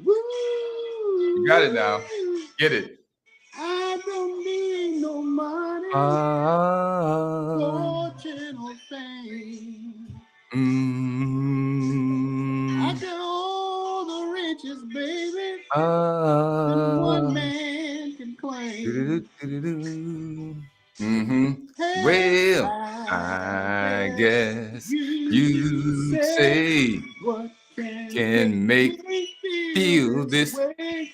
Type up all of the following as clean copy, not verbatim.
Woo! You got it now. Get it. I don't need no money, Ah, fortune, or fame. I mm, got all the riches, baby, that one ah, man can claim. doo-doo-doo-doo-doo. Mm-hmm. Hey, Well, I I guess guess you you'd say say what can make can make me feel feel this this. way,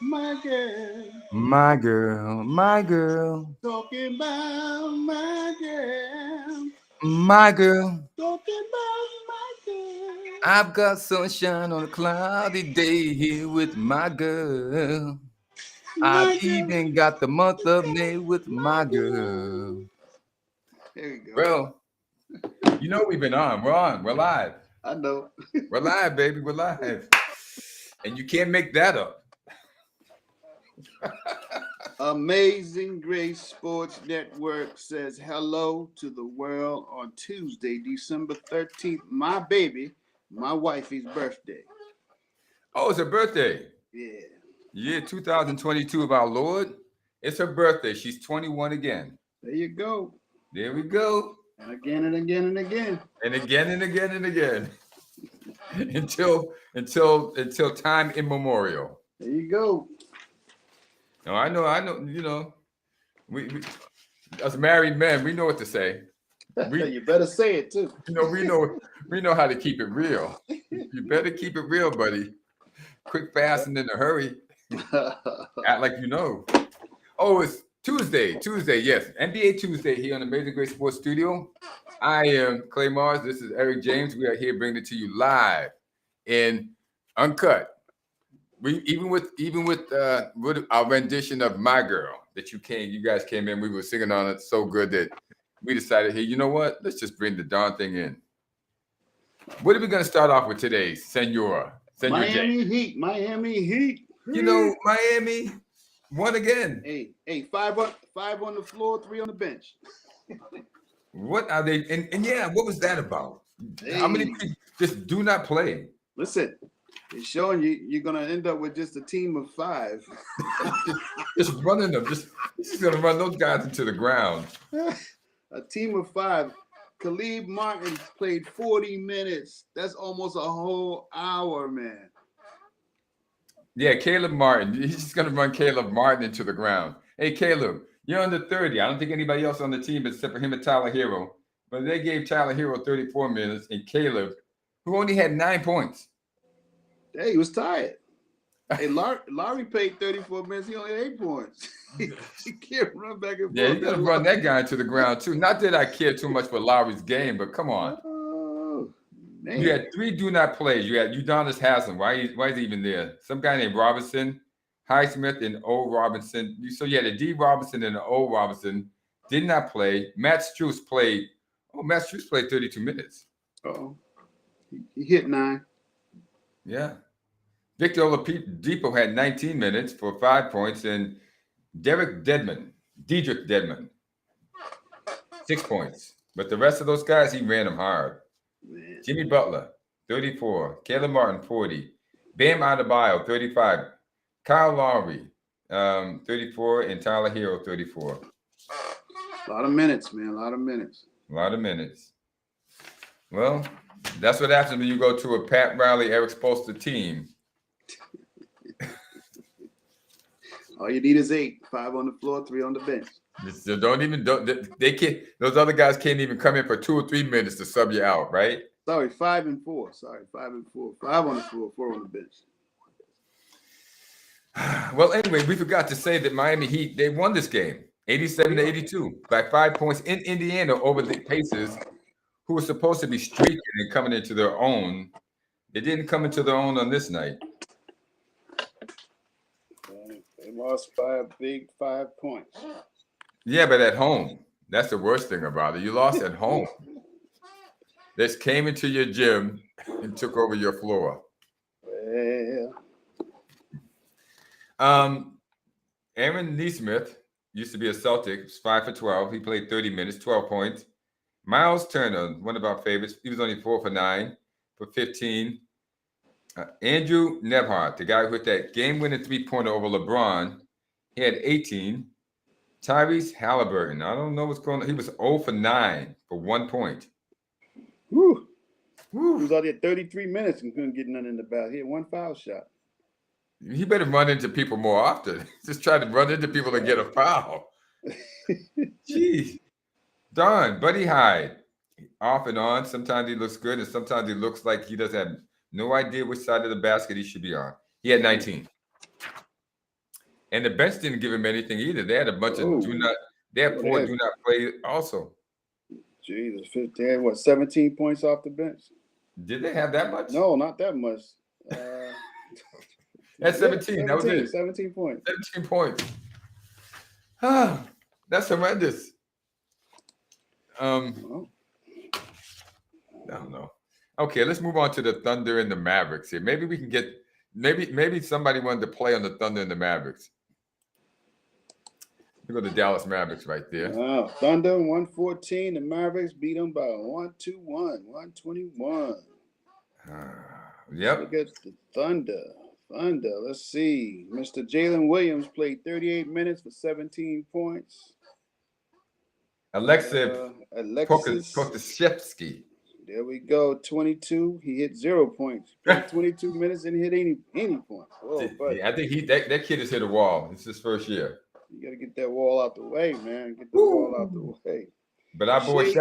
my girl. My girl, my girl, Talking about my girl. my girl. Talking about my girl. I've got sunshine on a cloudy day here with my girl. I've My girl. even got the month of May with My my girl. girl. There we go. Well, you know we've been on. We're on. We're live. I know. We're live, baby. We're live. And you can't make that up. Amazing Grace Sports Network says hello to the world on Tuesday, December 13th. My baby, my wifey's birthday. Oh, it's her birthday. Yeah. Year 2022 of our Lord. It's her birthday. She's 21 again. There you go. There we go. And again and again and again. And again and again and again. until time immemorial. There you go. No, I know, we us married men, we know what to say. We You better say it too. we know how to keep it real. You better keep it real, buddy. Quick, fast, and in a hurry. Act like you know. Oh, it's Tuesday, yes. NBA Tuesday here on the Amazing Grace Sports Studio. I am Clay Mars. This is Eric James. We are here bringing it to you live and uncut. We even with our rendition of "My Girl" that you guys came in. We were singing on it so good that we decided, hey, you know what? Let's just bring the darn thing in. What are we going to start off with today, Senor Miami James? Heat. Miami Heat. You know, Miami won again. Hey, five on the floor, 3 on the bench. What are they? And yeah, what was that about? How many Hey, people just do not play? listen, it's showing you're gonna end up with just a team of 5. just running them. Just going to run those guys into the ground. A team of 5. Khalid Martin played 40 minutes. That's almost a whole hour, man. Yeah, Caleb Martin. He's just going to run Caleb Martin into the ground. Hey, Caleb, you're under 30. I don't think anybody else on the team except for him and Tyler Hero. But they gave Tyler Hero 34 minutes and Caleb, who only had 9 points. Hey, he was tired. Hey, Larry played 34 minutes. He only had 8 points. He can't run back and forth. Yeah, you got to run that guy into the ground, too. Not that I care too much for Lowry's game, but come on. Oh, man. You had 3 do not plays. You had Udonis Haslam. Why is he even there? Some guy named Robinson, Highsmith, and O. Robinson. So you had a D. Robinson and an O. Robinson. Did not play. Matt Strus played. Oh, Matt Strus played 32 minutes. Oh, he hit 9. Yeah. Victor Oladipo had 19 minutes for 5 points, and Diedrich Dedman, 6 points. But the rest of those guys, he ran them hard. Man. Jimmy Butler, 34. Caleb Martin, 40. Bam Adebayo, 35. Kyle Lowry, 34. And Tyler Hero, 34. A lot of minutes, man. A lot of minutes. A lot of minutes. Well, that's what happens when you go to a Pat Riley, Eric Spoelstra team. All you need is 8. 5 on the floor, 3 on the bench. They can't. Those other guys can't even come in for 2 or 3 minutes to sub you out, right? Sorry, 5 and 4. Sorry, 5 and 4. 5 on the floor, 4 on the bench. Well, anyway, we forgot to say that Miami Heat, they won this game, 87-82, by 5 points in Indiana over the Pacers, who were supposed to be streaking and coming into their own. They didn't come into their own on this night. They lost by a big 5 points. Yeah, but at home. That's the worst thing about it. You lost at home. They just came into your gym and took over your floor. Well, Aaron Nesmith used to be a Celtic. He was 5 for 12. He played 30 minutes, 12 points. Miles Turner, one of our favorites. He was only 4 for 9 for 15. Andrew Nebhart, the guy who hit that game-winning three-pointer over LeBron, he had 18. Tyrese Halliburton, I don't know what's going on. He was 0 for 9 for 1 point. Woo. Woo. He was out there 33 minutes and couldn't get none in the basket. He had one foul shot. He better run into people more often. Just try to run into people and get a foul. Jeez. Darn, Buddy Hyde, off and on. Sometimes he looks good, and sometimes he looks like he doesn't have no idea which side of the basket he should be on. He had 19. And the bench didn't give him anything either. They had a bunch of they had 4 do not play also. Jesus, they had what, 17 points off the bench? Did they have that much? No, not that much. That's 17. That was it. 17 points. 17 points. That's horrendous. I don't know. Okay, let's move on to the Thunder and the Mavericks here. Maybe we can get maybe somebody wanted to play on the Thunder and the Mavericks. We go to the Dallas Mavericks right there. Thunder 114. The Mavericks beat them by 121. Yep. Look at the Thunder. Let's see. Mr. Jalen Williams played 38 minutes for 17 points. Alexis Pokusevski. There we go. 22. He hit 0 points. 22 minutes and hit any points. Oh, I think that kid has hit a wall. It's his first year. You got to get that wall out the way, man. Get the wall out the way. But our boy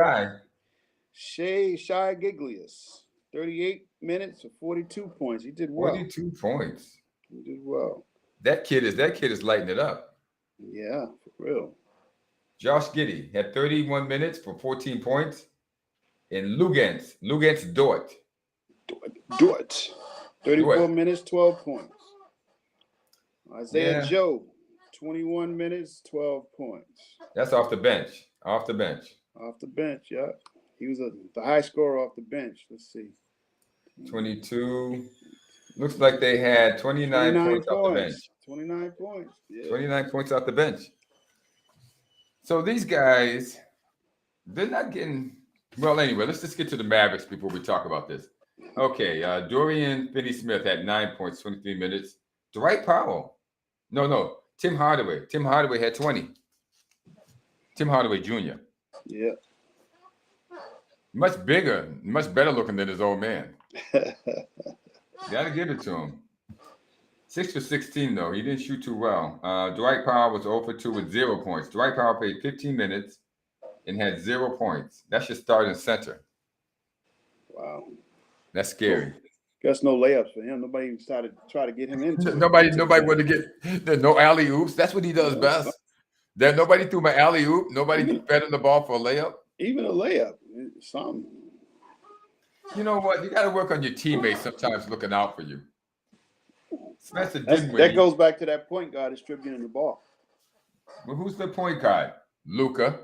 Shai Gilgeous, 38 minutes for 42 points. He did well. 42 points. He did well. That kid is lighting it up. Yeah, for real. Josh Giddey had 31 minutes for 14 points. And Luguentz Dort. 34 minutes, 12 points. Isaiah Joe, 21 minutes, 12 points. That's off the bench. Off the bench, yeah. He was the high scorer off the bench. Let's see. 22. Looks like they had 29 points off the bench. 29 points. Yeah. 29 points off the bench. So these guys, they're not getting... Well, anyway, let's just get to the Mavericks before we talk about this. Okay, Dorian Finney-Smith had 9 points, 23 minutes. Dwight Powell. No, Tim Hardaway. Tim Hardaway had 20. Tim Hardaway Jr. Yeah. Much bigger, much better looking than his old man. Gotta give it to him. 6 for 16, though. He didn't shoot too well. Dwight Powell was 0 for 2 with 0 points. Dwight Powell played 15 minutes and had 0 points. That's your starting center. Wow. That's scary. Guess no layups for him. Nobody even started to try to get him into it. Nobody wanted to get no alley oops. That's what he does best. There nobody threw my alley oop. Nobody fed him the ball for a layup. Even a layup, something. You know what? You got to work on your teammates sometimes looking out for you. That goes back to that point guard distributing the ball. Well, who's the point guard? Luka.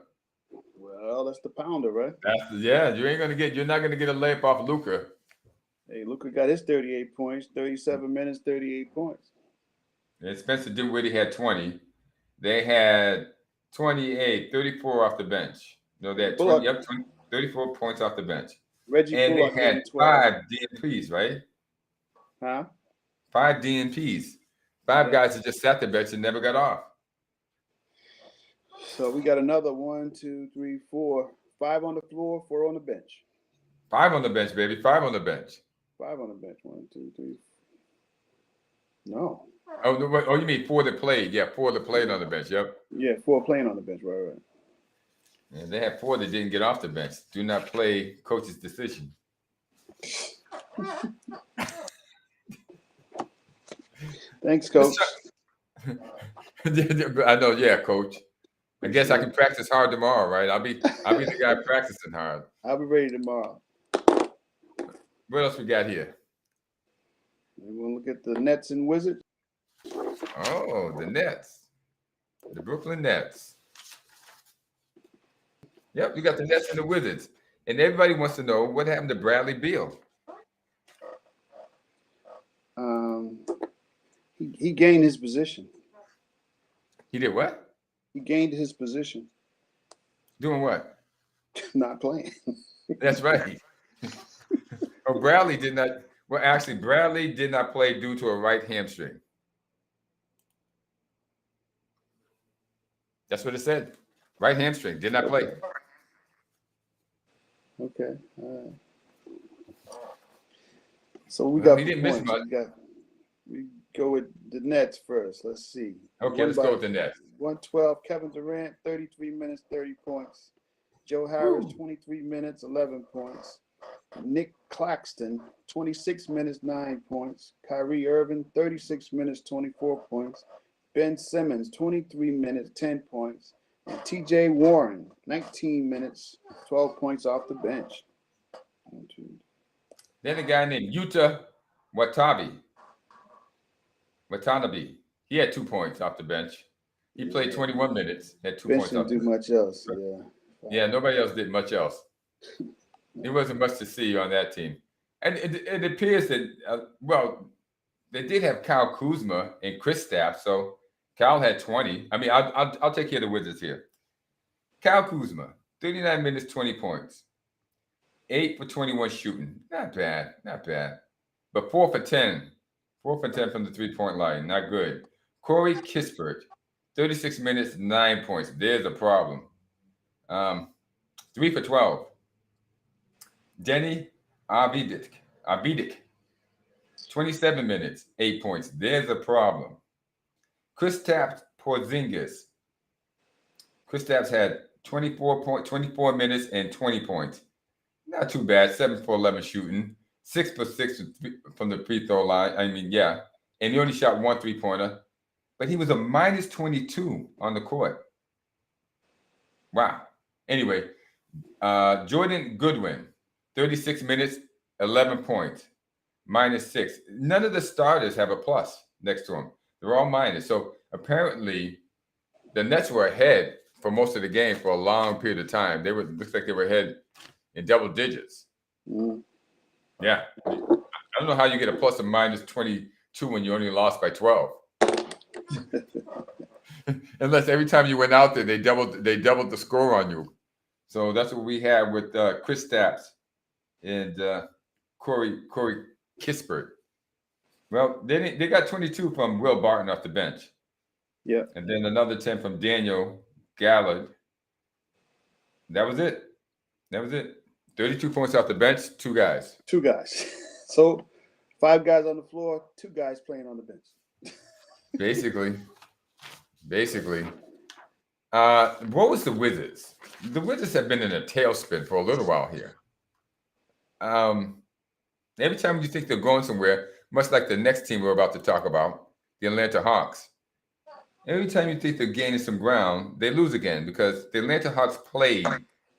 Well, that's the pounder, right? You're not gonna get a layup off Luka. Hey, Luka got his 38 points, 37 minutes, 38 points. And Spencer Dinwiddie had 20. They had 28, 34 off the bench. No, they had 34 points off the bench. Reggie and Bullock they had 5 DNPs, right? Huh? 5 DNPs. 5 guys that just sat the bench and never got off. So we got another 1, 2, 3, 4, 5 on the floor, 4 on the bench. 5 on the bench, baby. 5 on the bench. 5 on the bench. 1, 2, 3. No. Oh, you mean 4 that played? Yeah, 4 that played on the bench. Yep. Yeah, 4 playing on the bench. Right. And they had 4 that didn't get off the bench. Do not play coach's decision. Thanks, coach. I know, coach. I guess I can practice hard tomorrow, right? I'll be the guy practicing hard. I'll be ready tomorrow. What else we got here? We want to look at the Nets and Wizards. Oh, the Nets. The Brooklyn Nets. Yep, you got the Nets and the Wizards. And everybody wants to know what happened to Bradley Beal. He gained his position. He did what? He gained his position. Doing what? Not playing. That's right. Oh, Bradley did not. Well, actually, Bradley did not play due to a right hamstring. That's what it said. Right hamstring, did not play. Okay. All right. So we Well, got he the didn't miss points. much. We go with the Nets first. Let's see. Okay, let's go with the Nets. 112. Kevin Durant, 33 minutes, 30 points. Joe Harris, 23 minutes, 11 points. Nick Claxton, 26 minutes, 9 points. Kyrie Irving, 36 minutes, 24 points. Ben Simmons, 23 minutes, 10 points. And TJ Warren, 19 minutes, 12 points off the bench. Then a guy named Yuta Watanabe. He had 2 points off the bench. He played 21 minutes, had 2 Bench points off didn't the do bench. much else. Yeah. Yeah, nobody else did much else. There wasn't much to see on that team. And it appears that, they did have Kyle Kuzma and Kristaps, so Kyle had 20. I mean, I'll take care of the Wizards here. Kyle Kuzma, 39 minutes, 20 points. 8 for 21 shooting. Not bad. But 4 for 10. 4 for 10 from the three-point line. Not good. Corey Kispert, 36 minutes, 9 points. There's a problem. 3 for 12. Denny Avidic, 27 minutes, 8 points. There's a problem. Kristaps Porzingis. Kristaps had 24 minutes and 20 points. Not too bad. 7 for 11 shooting. 6 for 6 from the free throw line. I mean, yeah. And he only shot 1 3-pointer. But he was a minus 22 on the court. Wow. Anyway, Jordan Goodwin, 36 minutes, 11 points, minus 6. None of the starters have a plus next to him. They're all minus. So apparently the Nets were ahead for most of the game for a long period of time. Looks like they were ahead in double digits. Mm. Yeah. I don't know how you get a plus or minus 22 when you only lost by 12. Unless every time you went out there, they doubled the score on you. So that's what we have with Kristaps and Corey Kispert. Well, they got 22 from Will Barton off the bench. Yeah. And then another 10 from Daniel Gallard. That was it. 32 points off the bench, 2 guys. 2 guys. So 5 guys on the floor, 2 guys playing on the bench. Basically. What was the Wizards? The Wizards have been in a tailspin for a little while here. Every time you think they're going somewhere, much like the next team we're about to talk about, the Atlanta Hawks, every time you think they're gaining some ground, they lose again because the Atlanta Hawks played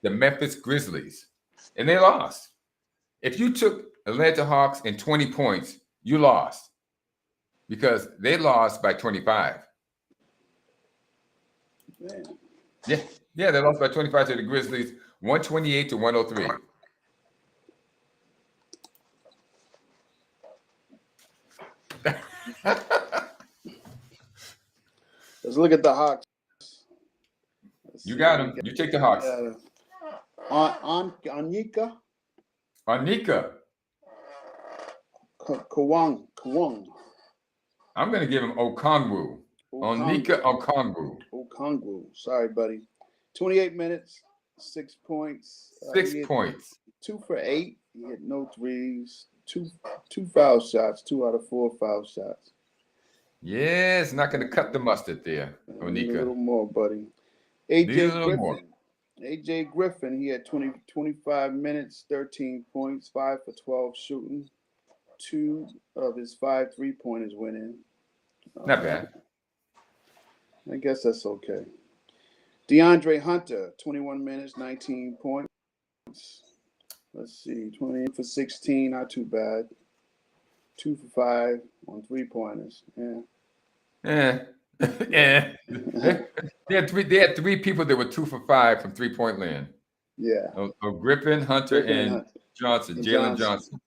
the Memphis Grizzlies, and they lost. If you took Atlanta Hawks in 20 points, you lost because they lost by 25. Man. Yeah, they lost by 25 to the Grizzlies, 128 to 103. Let's look at the Hawks. You got them. You take the Hawks. Anika Kawang. I'm going to give him Okongwu. Onika Okongwu. Sorry, buddy. 28 minutes, 6 points. 6 points. 2 for 8. He hit no threes. Two foul shots. 2 out of 4 foul shots. Yeah, it's not going to cut the mustard there, Onika. A little more, buddy. AJ Griffin, he had 25 minutes, 13 points, 5 for 12 shooting. 2 of his 5 3-pointers went in. Not bad. I guess that's okay. DeAndre Hunter, 21 minutes, 19 points. Let's see, 20 for 16, not too bad. 2 for 5 on 3-pointers. Yeah. They had 3 people that were 2 for 5 from 3-point land. Yeah. Griffin, Hunter, and Johnson. Jalen Johnson.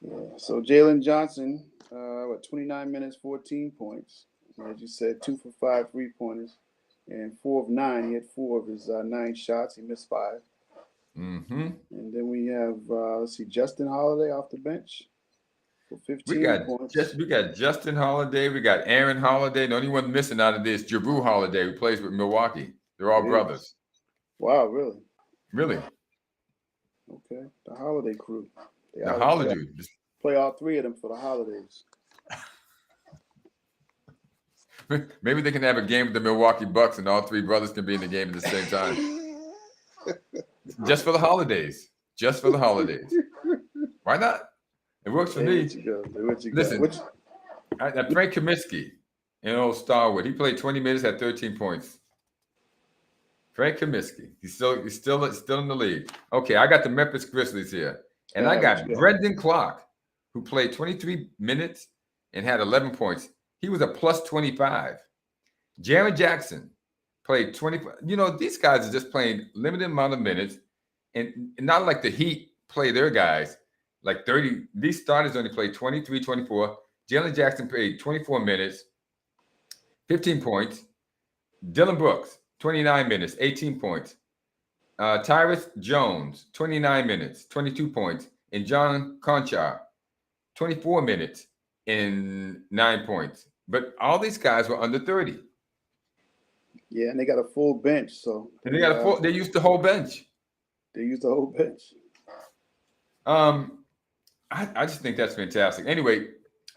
Yeah. So Jalen Johnson, 29 minutes, 14 points. As you said, 2 for 5 3-pointers, and 4 of 9. He had 4 of his 9 shots. He missed 5. Mm-hmm. And then we have Justin Holiday off the bench. for 15 points. We got Justin Holiday. We got Aaron Holiday. The only one missing out of this, Jabru Holiday, who plays with Milwaukee. They're all brothers. Wow, really? Really? Okay. The Holiday crew. The Holiday. Play all three of them for the holidays. Maybe they can have a game with the Milwaukee Bucks and all three brothers can be in the game at the same time. Just for the holidays. Just for the holidays. Why not? It works for me. Listen, Frank Kaminsky in old Starwood, he played 20 minutes, had 13 points. Frank Kaminsky. He's still in the league. Okay, I got the Memphis Grizzlies here. And I got Brendan Clark, who played 23 minutes and had 11 points. He was a plus 25. Jaren Jackson played 20. You know, these guys are just playing limited amount of minutes, and not like the Heat play their guys like 30. These starters only played 23, 24. Jalen Jackson played 24 minutes, 15 points. Dylan Brooks, 29 minutes, 18 points. Tyrus Jones, 29 minutes, 22 points. And John Conchar, 24 minutes and 9 points. But all these guys were under 30. Yeah, and they got a full bench. So and they used the whole bench. They used the whole bench. I just think that's fantastic. Anyway,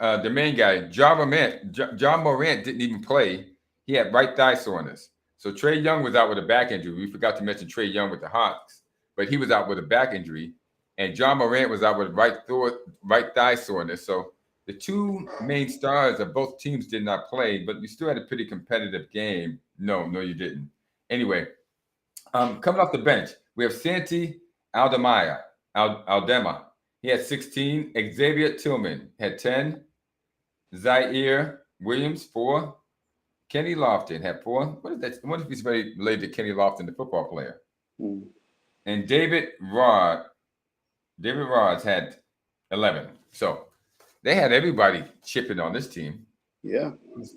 the main guy, John Morant didn't even play. He had right thigh soreness. So Trae Young was out with a back injury. We forgot to mention Trae Young with the Hawks, but he was out with a back injury. And John Morant was out with right thigh soreness. So the two main stars of both teams did not play, but we still had a pretty competitive game. No, you didn't. Anyway, coming off the bench, we have Santi Aldama. He had 16. Xavier Tillman had 10. Zaire Williams, 4. Kenny Lofton had 4. What is that? What if he's related to Kenny Lofton, the football player? And David Rodds had 11. So they had everybody chipping on this team. Yeah.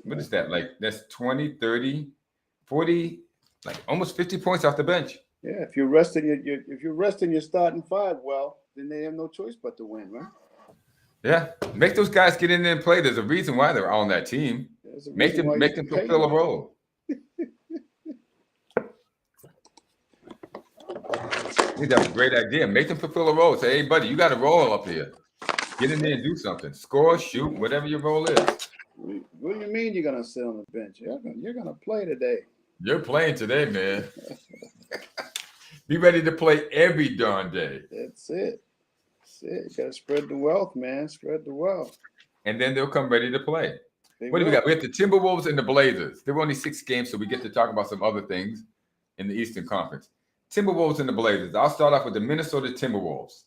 What is that? Like that's 20, 30, 40, like almost 50 points off the bench. Yeah, if you're resting your starting five, well, then they have no choice but to win, right? Yeah, make those guys get in there and play. There's a reason why they're on that team. Make them fulfill a role. I think that's a great idea. Make them fulfill a role. Say, hey, buddy, you got a role up here. Get in there and do something. Score, shoot, whatever your role is. What do you mean you're gonna sit on the bench? You're gonna play today. You're playing today, man. Be ready to play every darn day. That's it. You gotta spread the wealth, man. Spread the wealth. And then they'll come ready to play. What do we got? We have the Timberwolves and the Blazers. There were only 6 games, so we get to talk about some other things in the Eastern Conference. Timberwolves and the Blazers. I'll start off with the Minnesota Timberwolves.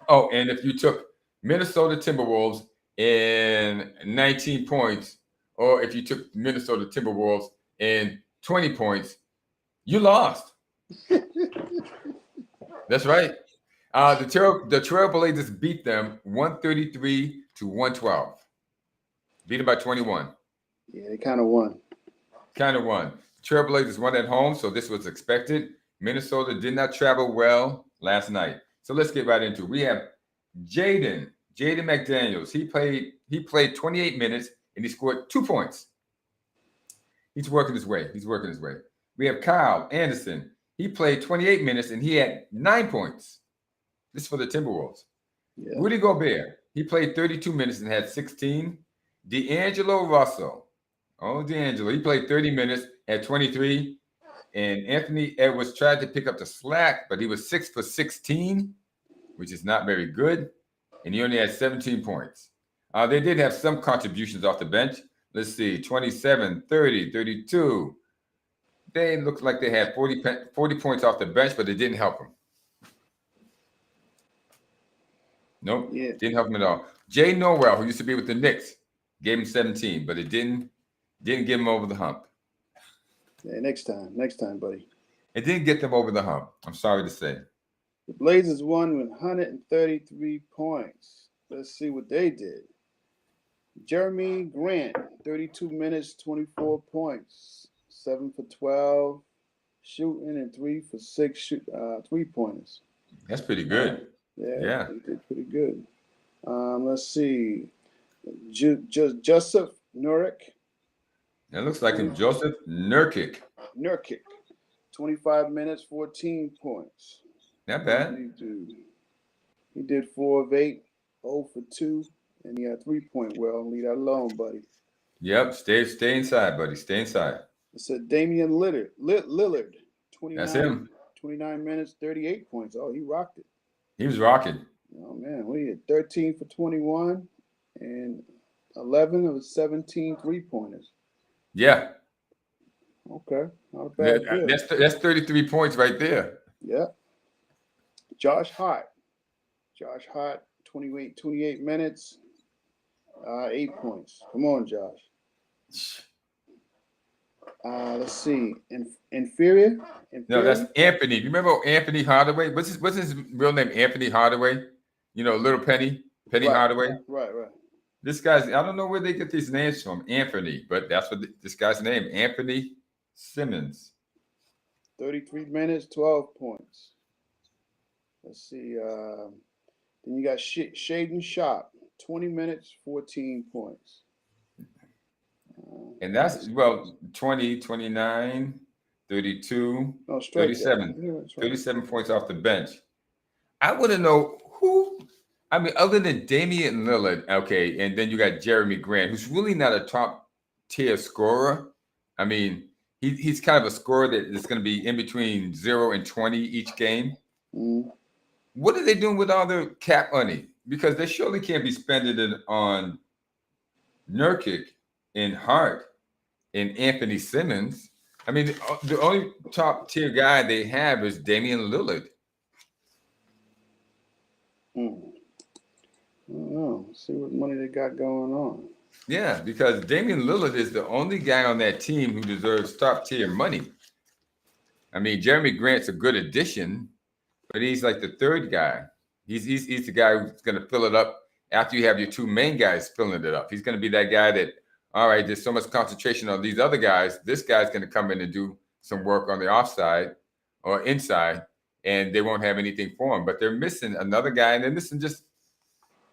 Oh, and if you took Minnesota Timberwolves in 19 points, or if you took Minnesota Timberwolves in 20 points, you lost. That's right. The Trailblazers beat them 133-112. Beat them by 21. Yeah, they kind of won. Trailblazers won at home, so this was expected. Minnesota did not travel well last night. So let's get right into it. We have Jaden McDaniels. He played 28 minutes and he scored 2 points. He's working his way. We have Kyle Anderson. He played 28 minutes and he had 9 points. This is for the Timberwolves. Yeah. Rudy Gobert. He played 32 minutes and had 16. D'Angelo Russell. He played 30 minutes, had 23. And Anthony Edwards tried to pick up the slack, but he was 6 for 16, which is not very good. And he only had 17 points. They did have some contributions off the bench. Let's see, 27, 30, 32. They looked like they had 40 points off the bench, but it didn't help them. Nope, didn't help him at all. Jay Norwell, who used to be with the Knicks, gave him 17, but it didn't get him over the hump. Yeah, next time, buddy. It didn't get them over the hump. I'm sorry to say. The Blazers won with 133 points. Let's see what they did. Jeremy Grant, 32 minutes, 24 points, 7 for 12 shooting and 3 for 6 3-pointers. That's pretty good. Yeah, they did pretty good. Let's see. Joseph Nurkic. That looks like him, Joseph Nurkic. 25 minutes, 14 points. Not bad. He did 4 of 8, 0 for 2, and he had 3-point well. Leave that alone, buddy. Yep, stay inside, buddy. Stay inside. It said Damian Lillard, 29, That's him. 29 minutes, 38 points. Oh, he rocked it. He was rocking. Oh, man. What he had? 13 for 21 and 11 of 17 3-pointers. Yeah. Okay. Not a bad deal. That's 33 points right there. Yeah. Josh Hart, 28 minutes, 8 points. Come on, Josh. Let's see. Inferior? No, that's Anthony. You remember Anthony Hardaway? What's his real name? Anthony Hardaway? You know, Little Penny Hardaway? Right. This guy's, I don't know where they get these names from, Anthony, but that's what this guy's name, Anthony Simmons. 33 minutes, 12 points. Let's see. Then you got Shaden Sharp, 20 minutes, 14 points. And that's, 20, 29, 32, 37. 37 points off the bench. I want to know who, I mean, other than Damian Lillard, okay, and then you got Jeremy Grant, who's really not a top-tier scorer. I mean, he's kind of a scorer that is going to be in between 0 and 20 each game. Mm. What are they doing with all their cap money? Because they surely can't be spending it on Nurkic and Hart and Anthony Simmons. I mean, the only top-tier guy they have is Damian Lillard. I don't know. See what money they got going on. Yeah, because Damian Lillard is the only guy on that team who deserves top-tier money. I mean, Jeremy Grant's a good addition, but he's like the third guy. He's the guy who's going to fill it up after you have your two main guys filling it up. He's going to be that guy that, all right, there's so much concentration on these other guys. This guy's going to come in and do some work on the offside or inside, and they won't have anything for him. But they're missing another guy, and they're missing just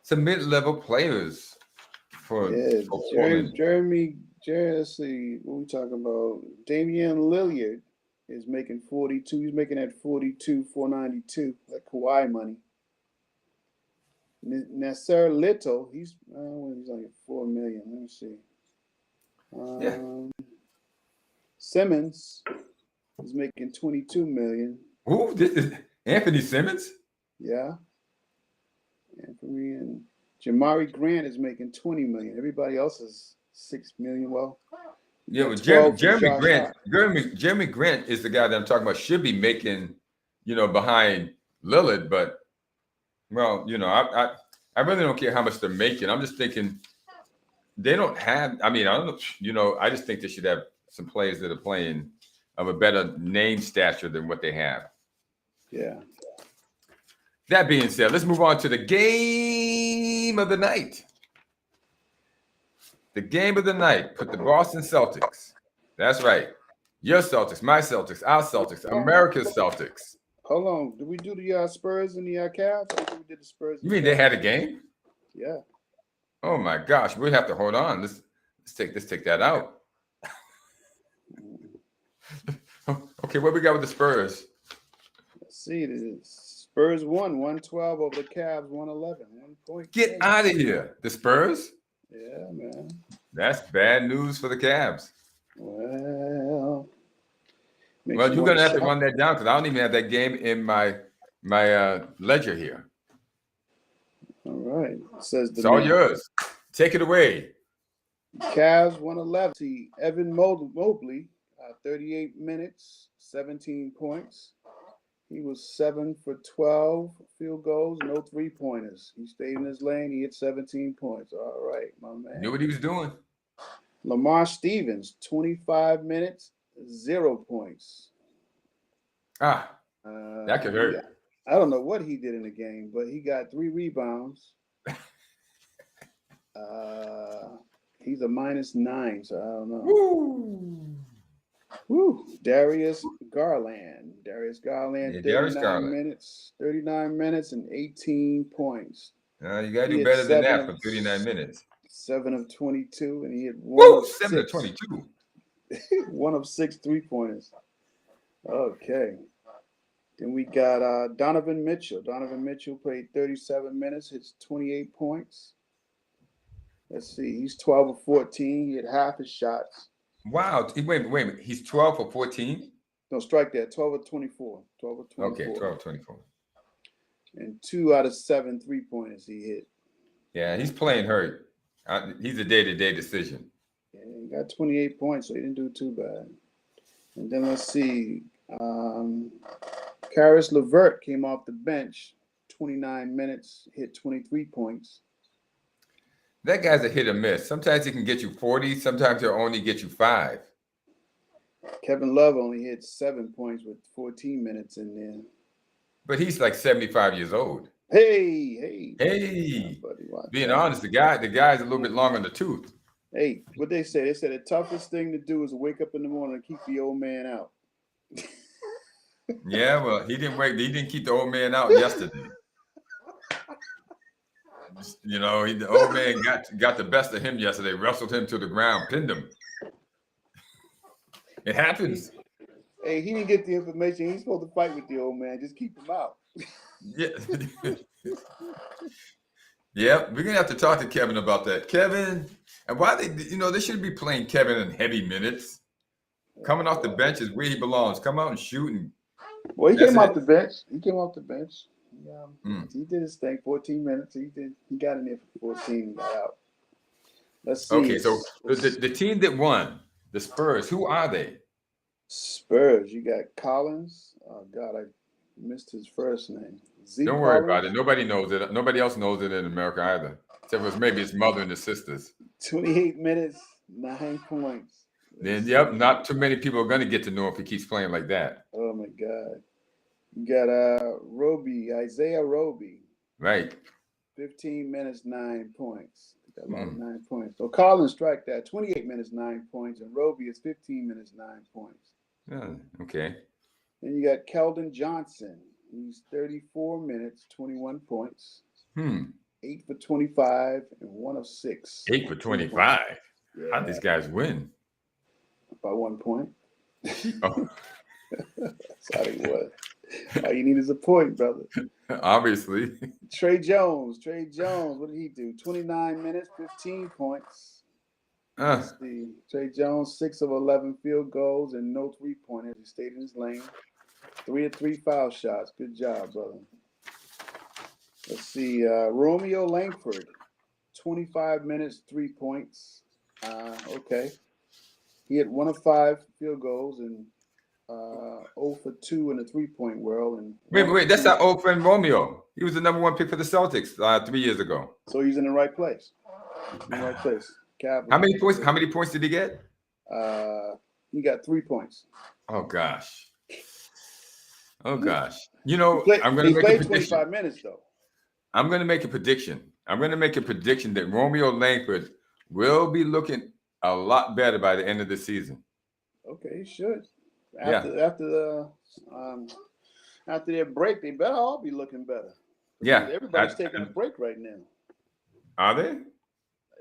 some mid-level players. Jeremy, let's see, what we talking about? Damian Lillard is making 42. He's making that 42, 492, like Kawhi money. Nasser Little, he's only 4 million. Let me see. Simmons is making 22 million. Who? This is Anthony Simmons? Yeah. Anthony and Jamari Grant is making 20 million. Everybody else is 6 million. Well, yeah, but Jeremy Grant is the guy that I'm talking about. Should be making, behind Lillard, but I really don't care how much they're making. I'm just thinking they don't have. I mean, I don't know. I just think they should have some players that are playing of a better name stature than what they have. Yeah. That being said, let's move on to the game of the night. The game of the night. Put the Boston Celtics. That's right. Your Celtics, my Celtics, our Celtics, America's Celtics. Hold on. Did we do the Spurs and the Cavs? I think we did the Spurs. You mean they had a game? Yeah. Oh my gosh, we have to hold on. Let's take that out. Okay, what we got with the Spurs? Let's see. It is Spurs won 112 over the Cavs, 111. 1 point. Get out of here. The Spurs? Yeah, man. That's bad news for the Cavs. Well, you're going to have to run that down because I don't even have that game in my ledger here. All right. It says it's all yours. Take it away. Cavs 111. See, Evan Mobley, 38 minutes, 17 points. He was 7 for 12 field goals, no 3-pointers. He stayed in his lane. He hit 17 points. All right, my man. Knew what he was doing. Lamar Stevens, 25 minutes, 0 points. That could hurt. I don't know what he did in the game, but he got 3 rebounds. He's a -9, so I don't know. Woo. Darius Garland. 39 minutes and 18 points. You got to He do hit better than that for 39 minutes. 7 of 22, and he hit Woo! 7 of 22. 1 of 6 3-pointers. Okay. Then we got Donovan Mitchell. Donovan Mitchell played 37 minutes, hits 28 points. Let's see. He's 12 of 14. He hit half his shots. Wow. Wait a minute. He's 12 for 14? No, strike that. 12 of 24. 12 of 24. Okay, 12 24. And 2 out of 7 3-pointers he hit. Yeah, he's playing hurt. He's a day-to-day decision. Yeah, he got 28 points, so he didn't do too bad. And then let's see. Karis LeVert came off the bench, 29 minutes, hit 23 points. That guy's a hit or miss. Sometimes he can get you 40. Sometimes he'll only get you 5. Kevin Love only hit 7 points with 14 minutes in there. But he's like 75 years old. Hey. Buddy, being honest, the guy's a little bit long on the tooth. Hey, what they say? They said the toughest thing to do is wake up in the morning and keep the old man out. Yeah, well, he didn't keep the old man out yesterday. You know, the old man got the best of him yesterday, wrestled him to the ground, pinned him. It happens. Hey, he didn't get the information. He's supposed to fight with the old man. Just keep him out. Yeah. Yeah, we're gonna have to talk to Kevin about that. Kevin, and why they should be playing Kevin in heavy minutes. Coming off the bench is where he belongs. Come out and shoot. Well, he came off the bench. Yeah, he did his thing. 14 minutes. He got in there for 14 and got out. Let's see. Okay, so the team that won, the Spurs, who are they? Spurs. You got Collins. Oh God, I missed his first name. Don't worry about it. Nobody knows it. Nobody else knows it in America either. Except for maybe his mother and his sisters. 28 minutes, 9 points. Then, yep, not too many people are going to get to know if he keeps playing like that. Oh, my God. You got Isaiah Roby. Right. 15 minutes, 9 points. Got 9 points. So Collins strike that. 28 minutes, 9 points. And Roby is 15 minutes, 9 points. Yeah, okay. Then you got Keldon Johnson. He's 34 minutes, 21 points. 8 for 25 and 1 of 6. 8 for 25? Yeah. How'd these guys win? By 1 point. Oh. That's how they won. All you need is a point, brother. Obviously. Trey Jones, what did he do? 29 minutes, 15 points. Let's see. Trey Jones, 6 of 11 field goals and no 3-pointers. He stayed in his lane. 3 of 3 foul shots. Good job, brother. Let's see. Romeo Langford, 25 minutes, 3 points. Okay. He had 1 of 5 field goals and 0 for 2 in the 3-point world. And wait, that's our old friend Romeo. He was the number 1 pick for the Celtics 3 years ago. So he's in the right place. How many points did he get? He got 3 points. Oh gosh. You know, I'm going to make a prediction. 25 minutes though. I'm going to make a prediction. That Romeo Langford will be looking a lot better by the end of the season. Okay, he should. After their break, they better all be looking better. Yeah, everybody's taking a break right now. Are they?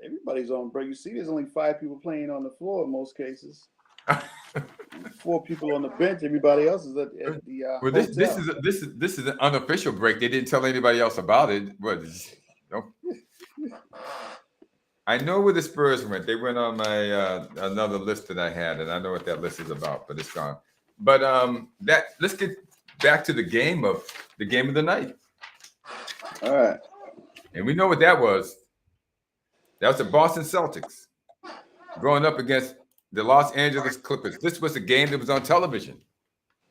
Everybody's on break. You see, there's only 5 people playing on the floor in most cases. 4 people on the bench. Everybody else is at the well, this is an unofficial break. They didn't tell anybody else about it. I know where the Spurs went. They went on my another list that I had, and I know what that list is about, but it's gone. But let's get back to the game of the night. All right. And we know what that was. That was the Boston Celtics going up against the Los Angeles Clippers. This was a game that was on television.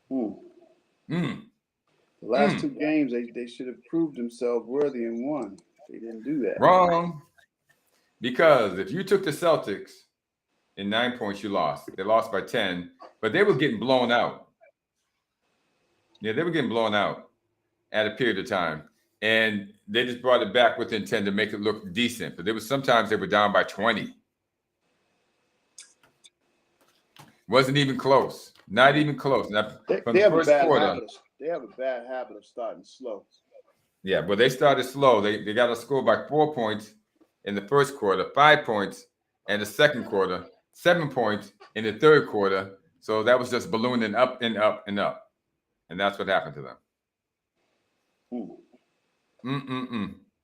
The last 2 games, they should have proved themselves worthy and won. They didn't do that. Wrong. Because if you took the Celtics in 9 points, you lost. They lost by 10, but they were getting blown out. Yeah, they were getting blown out at a period of time. And they just brought it back within 10 to make it look decent. But sometimes they were down by 20. Wasn't even close. Not even close. Now, they have a bad habit of starting slow. Yeah, but they started slow. They got a score by 4 points in the first quarter, 5 points in the second quarter, 7 points in the third quarter. So that was just ballooning up and up and up. And that's what happened to them.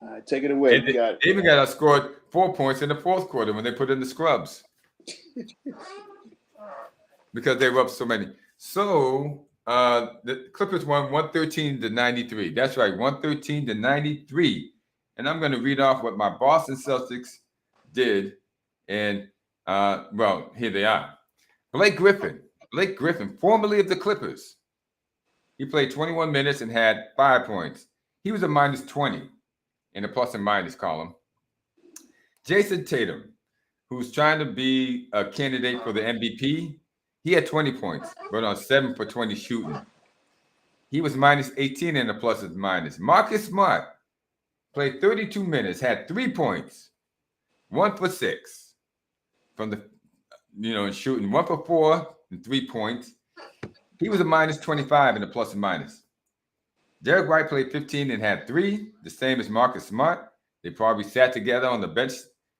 All right, take it away. They even got outscored 4 points in the fourth quarter when they put in the scrubs. Because they were up so many. So the Clippers won 113-93. That's right, 113-93. And I'm going to read off what my Boston Celtics did. And, well, here they are. Blake Griffin, formerly of the Clippers. He played 21 minutes and had 5 points. He was a minus 20 in the plus and minus column. Jason Tatum, who's trying to be a candidate for the MVP, he had 20 points, but on 7 for 20 shooting. He was minus 18 in the plus and minus. Marcus Smart played 32 minutes, had 3 points, 1 for 6 from the, in shooting, 1 for 4 and 3 points. He was a minus 25 in the plus and minus. Derek White played 15 and had 3, the same as Marcus Smart. They probably sat together on the bench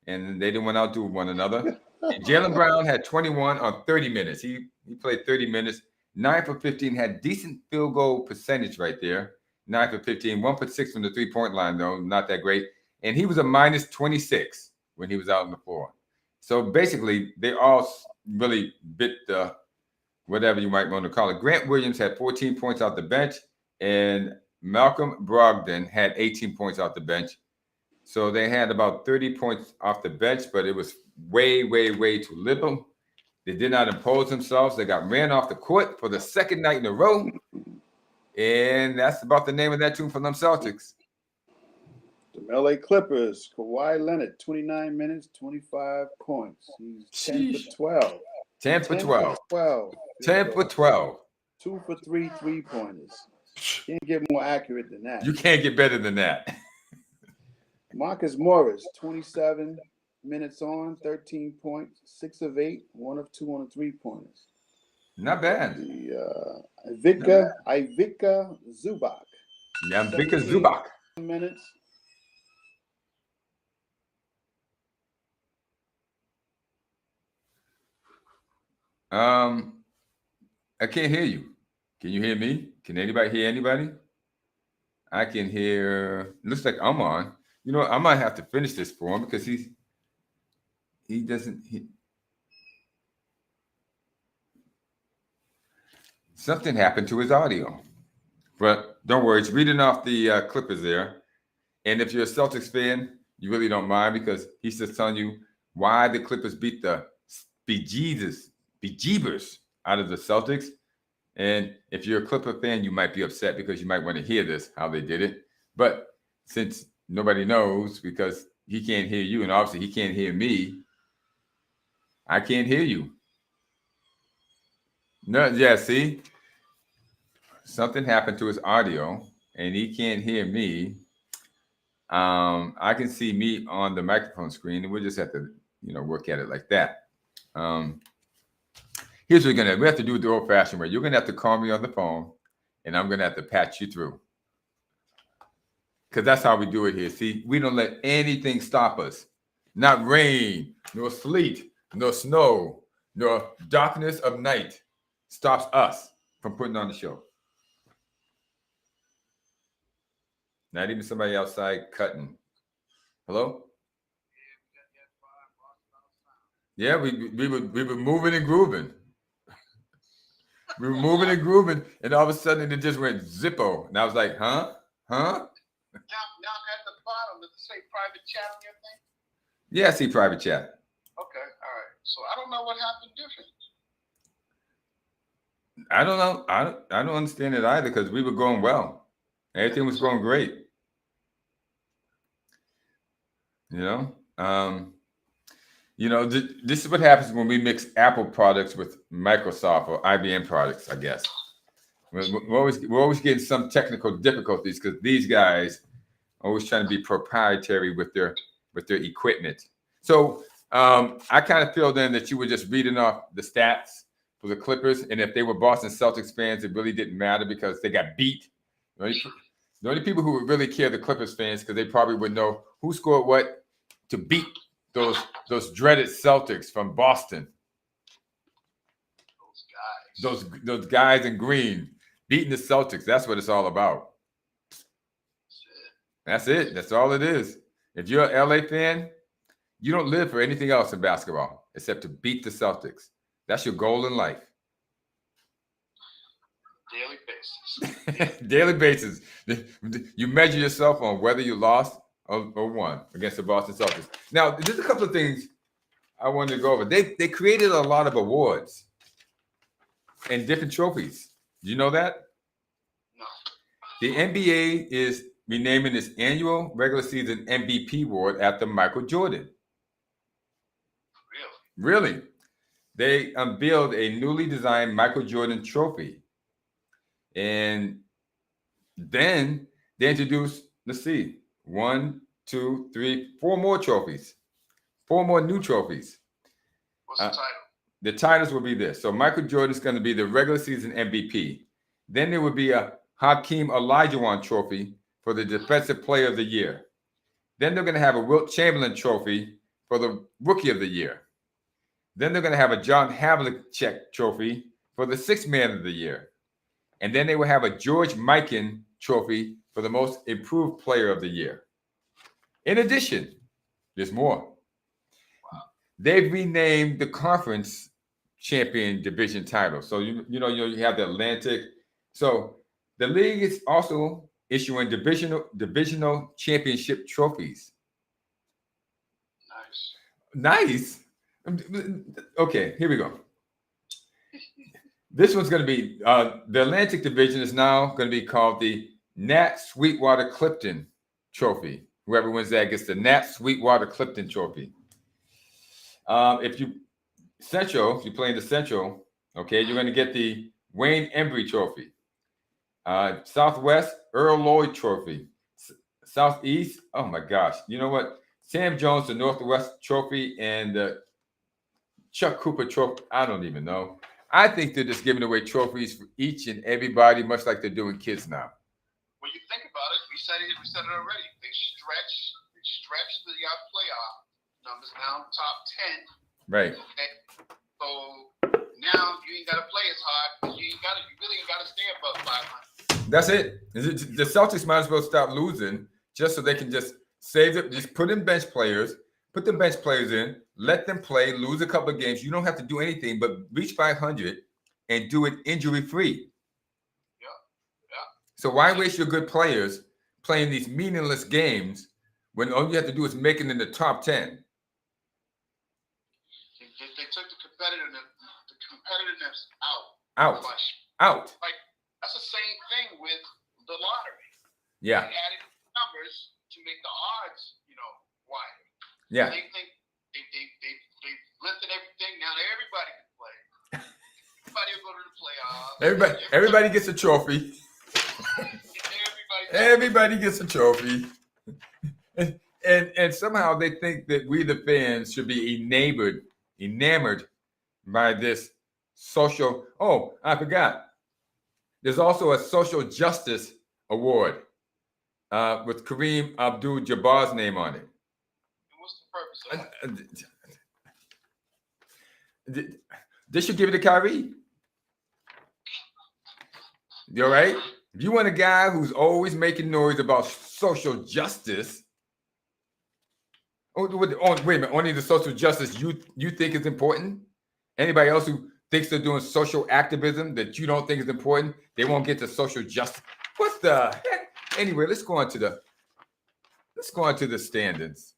and they didn't want to outdo one another. And Jaylen Brown had 21 on 30 minutes. He played 30 minutes, 9 for 15, had decent field goal percentage right there. 9 for 15, 1 for 6 from the 3-point line, though, not that great. And he was a minus 26 when he was out on the floor. So basically, they all really bit the whatever you might want to call it. Grant Williams had 14 points off the bench, and Malcolm Brogdon had 18 points off the bench. So they had about 30 points off the bench, but it was way, way, way too little. They did not impose themselves. They got ran off the court for the second night in a row. And that's about the name of that tune for them Celtics. The LA Clippers, Kawhi Leonard, 29 minutes, 25 points. He's 10 for 12. 10 for 12. 10 for 12. 2 for 3 3-pointers. Can't get more accurate than that. You can't get better than that. Marcus Morris, 27 minutes on, 13 points, 6 of 8, 1 of 2 on the 3-pointers. Not bad. The Ivica Zubac. Yeah, Ivica Zubac. Minutes. I can't hear you. Can you hear me? Can anybody hear anybody? I can hear. Looks like I'm on. You know, I might have to finish this for him because he doesn't. Something happened to his audio, but don't worry. It's reading off the Clippers there. And if you're a Celtics fan, you really don't mind because he's just telling you why the Clippers beat the bejeebers out of the Celtics. And if you're a Clipper fan, you might be upset because you might want to hear this, how they did it. But since nobody knows because he can't hear you, and obviously he can't hear me, I can't hear you. No, yeah, see? Something happened to his audio, and he can't hear me. I can see me on the microphone screen, and we'll just have to, work at it like that. Here's what we have to do it the old-fashioned way. You're gonna have to call me on the phone, and I'm gonna have to patch you through. Because that's how we do it here. See, we don't let anything stop us. Not rain, nor sleet, nor snow, nor darkness of night stops us from putting on the show. Not even somebody outside cutting. Hello? Yeah, we were moving and grooving. We were moving and grooving, and all of a sudden it just went zippo. And I was like, huh? Now at the bottom, does it say private chat on your thing? Yeah, I see private chat. Okay, all right. So I don't know what happened different. I don't know. I don't understand it either because we were going well. Everything was going great. This is what happens when we mix Apple products with Microsoft or IBM products, I guess. We're always getting some technical difficulties because these guys are always trying to be proprietary with their equipment. So I kind of feel then that you were just reading off the stats for the Clippers, and if they were Boston Celtics fans, it really didn't matter because they got beat. The only people who would really care are the Clippers fans because they probably would know who scored what to beat those dreaded Celtics from Boston. Those guys in green beating the Celtics. That's what it's all about. That's it. That's all it is. If you're an LA fan, you don't live for anything else in basketball except to beat the Celtics. That's your goal in life. Daily basis. Daily basis. You measure yourself on whether you lost or won against the Boston Celtics. Now, there's a couple of things I wanted to go over. They created a lot of awards and different trophies. Do you know that? No. The NBA is renaming its annual regular season MVP award after Michael Jordan. Really? They unveiled a newly designed Michael Jordan trophy. And then they introduced, let's see, 1, 2, 3, 4 more trophies. 4 more new trophies. What's the title? The titles will be this. So Michael Jordan is going to be the regular season MVP. Then there would be a Hakeem Olajuwon trophy for the Defensive Player of the Year. Then they're going to have a Wilt Chamberlain trophy for the Rookie of the Year. Then they're going to have a John Havlicek trophy for the Sixth Man of the Year. And then they will have a George Mikan trophy for the Most Improved Player of the Year. In addition, there's more. They've renamed the conference champion division title. So you have the Atlantic. So the league is also issuing divisional championship trophies. Nice. Okay, here we go. This one's going to be the Atlantic Division is now going to be called the Nat Sweetwater Clifton Trophy. Whoever wins that gets the Nat Sweetwater Clifton Trophy. If you play in the Central, okay, you're going to get the Wayne Embry Trophy. Southwest, Earl Lloyd Trophy. Southeast, oh my gosh, you know what? Sam Jones, the Northwest Trophy, and the Chuck Cooper Trophy. I don't even know. I think they're just giving away trophies for each and everybody, much like they're doing kids now. When you think about it, we said it already. They stretch the playoff numbers now, top 10. Right. Okay. So now you ain't gotta play as hard. You really ain't gotta stay above 500. That's it. The Celtics might as well stop losing just so they can just save it. Just put in bench players. Put the bench players in, let them play, lose a couple of games. You don't have to do anything but reach 500 and do it injury-free. Yeah. So why waste your good players playing these meaningless games when all you have to do is make it in the top 10? They took the competitiveness out. Out. Like, that's the same thing with the lottery. Yeah. They added numbers to make the odds, wider. Yeah. They think they've lifted everything. Now everybody can play. Everybody will go to the playoffs. Everybody gets a trophy. Everybody gets a trophy. And somehow they think that we, the fans, should be enamored by this social. Oh, I forgot. There's also a social justice award with Kareem Abdul-Jabbar's name on it. What's the purpose of it? They should give it to Kyrie. You all right? If you want a guy who's always making noise about social justice, wait a minute, only the social justice you think is important? Anybody else who thinks they're doing social activism that you don't think is important, they won't get to social justice. What the heck? Anyway, let's go on to the standings.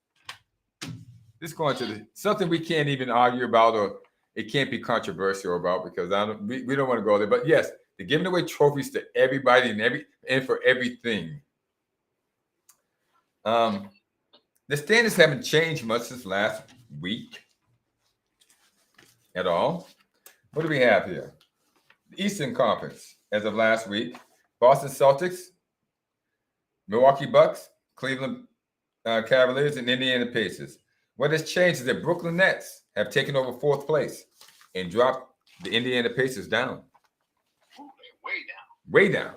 Let's go on to something we can't even argue about, or it can't be controversial about, because we don't want to go there. But yes, they're giving away trophies to everybody and for everything. The standings haven't changed much since last week at all. What do we have here? The Eastern Conference as of last week: Boston Celtics, Milwaukee Bucks, Cleveland Cavaliers, and Indiana Pacers. What has changed is that Brooklyn Nets have taken over 4th place and dropped the Indiana Pacers down. Ooh, they're way down. Way down.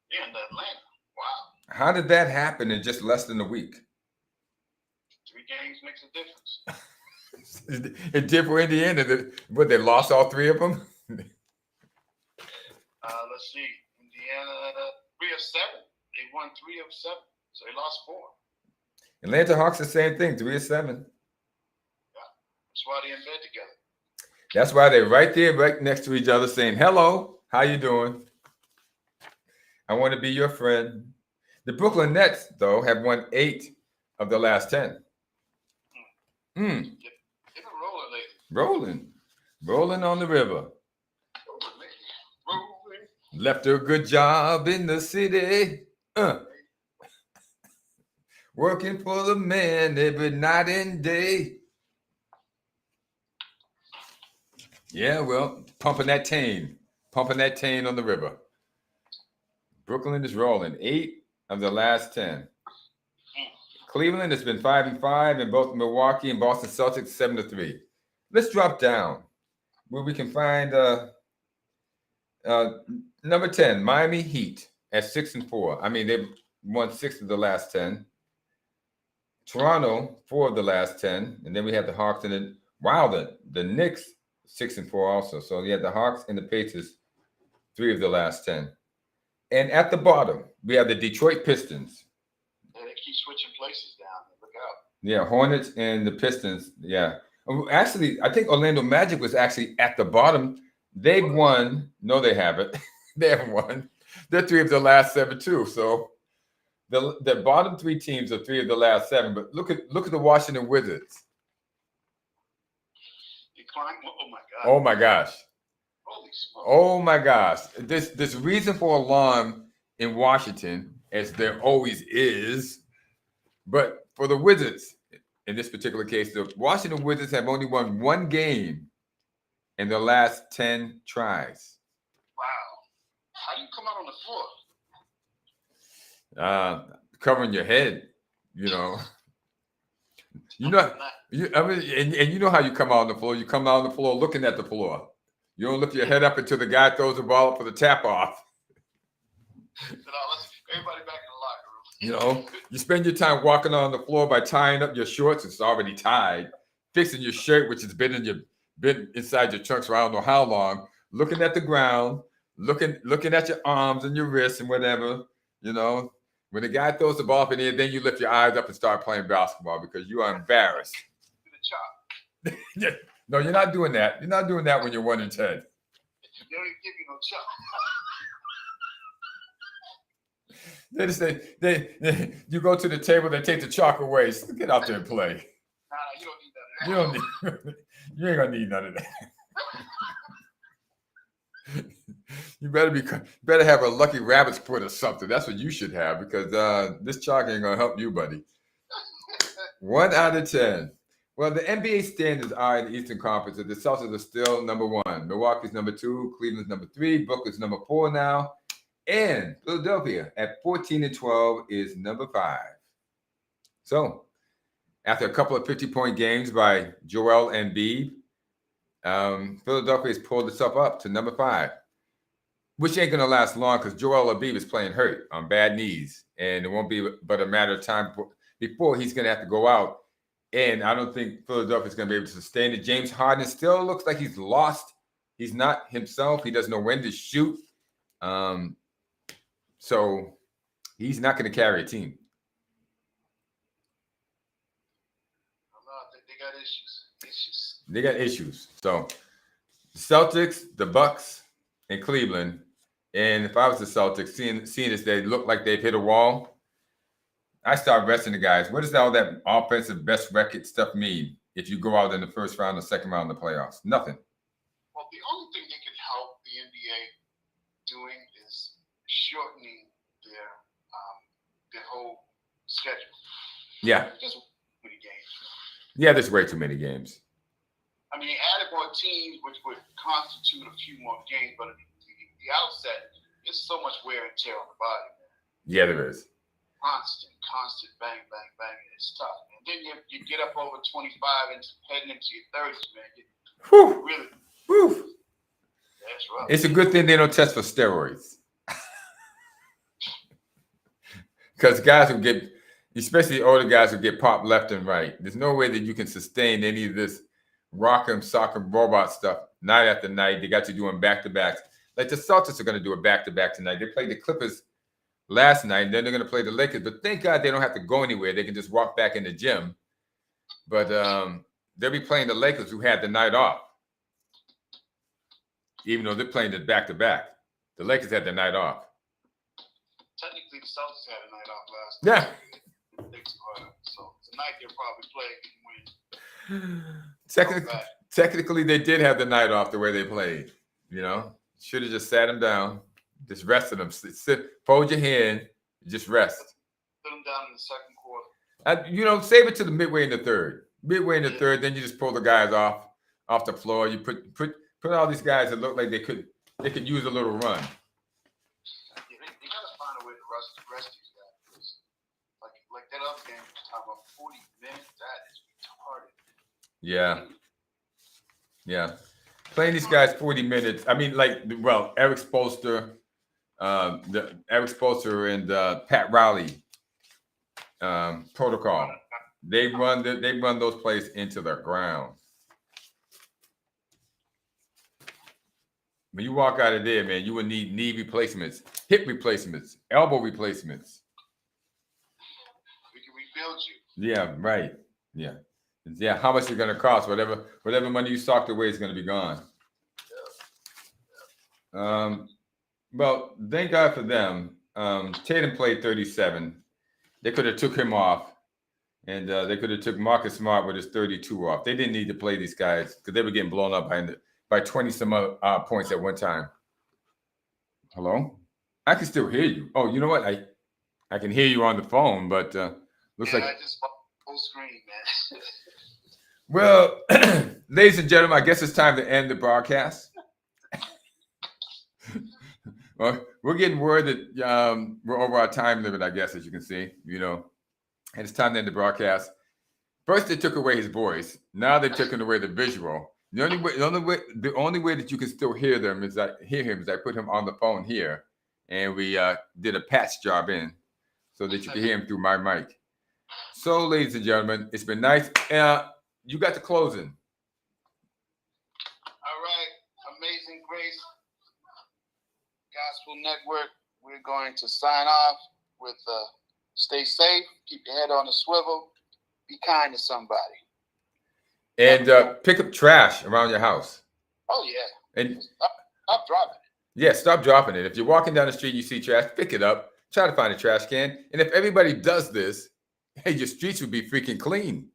They're in Atlanta. Wow. How did that happen in just less than a week? 3 games makes a difference. It did for Indiana. But they lost all 3 of them? Let's see. Indiana, 3 of 7. They won 3 of 7. So they lost 4. Atlanta Hawks, the same thing, 3 of 7. Yeah. That's why they're in bed together. That's why they're right there, right next to each other, saying, hello, how you doing? I want to be your friend. The Brooklyn Nets, though, have won 8 of the last 10. They've been rolling lately. Rolling on the river. Left a good job in the city. Working for the man every night and day. Yeah, well, pumping that tane on the river. Brooklyn is rolling 8 of the last 10. Cleveland has been 5-5, and both Milwaukee and Boston Celtics 7-3. Let's drop down where we can find number 10, Miami Heat at 6-4. I mean, they've won 6 of the last 10. Toronto, 4 of the last 10, and then we have the Hawks and the Knicks 6-4 also. So you have the Hawks and the Pacers, 3 of the last 10. And at the bottom, we have the Detroit Pistons. Yeah, they keep switching places down. Look out. Yeah, Hornets and the Pistons. Yeah. Actually, I think Orlando Magic was actually at the bottom. They've won. No, they haven't. They haven't won. They're 3 of the last 7 too. So the bottom 3 teams are 3 of the last 7. But look at the Washington Wizards. Oh my gosh. Holy smoke. Oh my gosh. This reason for alarm in Washington, as there always is, but for the Wizards, in this particular case, the Washington Wizards have only won 1 game in the last 10 tries. Wow. How do you come out on the floor? Covering your head, you know. And you know how you come out on the floor. You come out on the floor looking at the floor. You don't lift your head up until the guy throws the ball up for the tap off. So now everybody back in the locker room. You know, you spend your time walking on the floor by tying up your shorts. It's already tied. Fixing your shirt, which has been inside your trunks for I don't know how long. Looking at the ground, looking at your arms and your wrists and whatever. You know, when the guy throws the ball up in the air, then you lift your eyes up and start playing basketball because you are embarrassed. The chop. No, you're not doing that. You're not doing that when you're 1-10. They don't even give you no chop. They just say you go to the table, they take the chalk away. So get out there and play. Nah, you don't need that. You ain't gonna need none of that. You better have a lucky rabbit's foot or something. That's what you should have because this chalk ain't gonna help you, buddy. 1 out of 10. Well, the NBA standards are in the Eastern Conference. The Celtics are still number 1. Milwaukee's number 2. Cleveland's number 3. Brooklyn's number 4 now. And Philadelphia at 14-12 is number 5. So, after a couple of 50-point games by Joel Embiid, Philadelphia has pulled itself up to number 5, which ain't going to last long because Joel Embiid is playing hurt on bad knees. And it won't be but a matter of time before he's going to have to go out. And I don't think Philadelphia's going to be able to sustain it. James Harden still looks like he's lost. He's not himself. He doesn't know when to shoot. So he's not going to carry a team. They got issues. They got issues. So the Celtics, the Bucks, and Cleveland. And if I was the Celtics, seeing as they look like they've hit a wall, I start resting the guys. What does all that offensive best record stuff mean if you go out in the first round or second round of the playoffs? Nothing. Well, the only thing they could help the NBA doing is shortening their whole schedule. Yeah. Just many games. Yeah, there's way too many games. I mean, they added more teams, which would constitute a few more games, but at the outset, it's so much wear and tear on the body, man. Yeah, there is. Constant bang, bang, bang. It's tough. And then you get up over 25 and heading into your 30s, man. Whew. Really. Whew. That's rough. It's a good thing they don't test for steroids. Because guys will get, especially older guys, will get popped left and right. There's no way that you can sustain any of this rock'em sock'em robot stuff night after night. They got you doing back-to-backs. Like the Celtics are going to do a back-to-back tonight. They played the Clippers last night, and then they're going to play the Lakers. But thank God they don't have to go anywhere. They can just walk back in the gym. But they'll be playing the Lakers, who had the night off. Even though they're playing the back-to-back. The Lakers had the night off. Technically, the Celtics had a night off last Yeah. night. So tonight they'll probably play and win. Technically, they did have the night off the way they played. You know, should have just sat them down, just rested them. Sit, fold your hand, just rest. Put them down in the second quarter. You know, save it to the midway in the third. Midway in the third, then you just pull the guys off the floor. You put all these guys that look like they could use a little run. Yeah, they gotta find a way to rest these guys. Like that other game we was talking about, 40 minutes. That is retarded. Yeah. Yeah. Playing these guys 40 minutes. I mean, Erick Spoelstra, Erick Spoelstra and Pat Riley protocol. They run those plays into the ground. When you walk out of there, man, you will need knee replacements, hip replacements, elbow replacements. We can rebuild you. Yeah, right. Yeah. Yeah, how much it's going to cost? Whatever money you socked away is going to be gone. Well, thank God for them. Tatum played 37. They could have took him off, and they could have took Marcus Smart with his 32 off. They didn't need to play these guys because they were getting blown up by 20 some other points at one time. Hello? I can still hear you. Oh, you know what? I can hear you on the phone, but looks like I just full screen, man. Well, ladies and gentlemen, I guess it's time to end the broadcast. Well, we're getting word that we're over our time limit, I guess, as you can see, you know, and it's time to end the broadcast. First, they took away his voice. Now they've taken away the visual. The only way that you can still hear him is I put him on the phone here, and we did a patch job in so that you can hear him through my mic. So, ladies and gentlemen, it's been nice. You got the closing. All right, Amazing Grace Gospel Network. We're going to sign off with stay safe, keep your head on the swivel, be kind to somebody. And pick up trash around your house. Oh, yeah. And stop dropping it. Yeah, stop dropping it. If you're walking down the street, you see trash, pick it up. Try to find a trash can. And if everybody does this, hey, your streets would be freaking clean.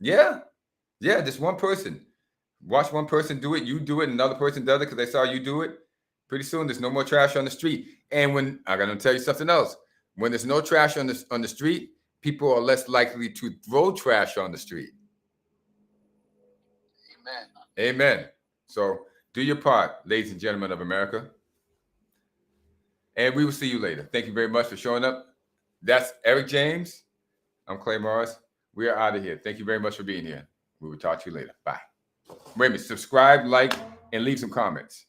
Yeah, just one person. Watch one person do it, you do it, another person does it because they saw you do it. Pretty soon, there's no more trash on the street. And when I got to tell you something else, when there's no trash on the street, people are less likely to throw trash on the street. Amen. So do your part, ladies and gentlemen of America. And we will see you later. Thank you very much for showing up. That's Erick James. I'm Clay Morris. We are out of here. Thank you very much for being here. We will talk to you later. Bye. Wait a minute. Subscribe, like, and leave some comments.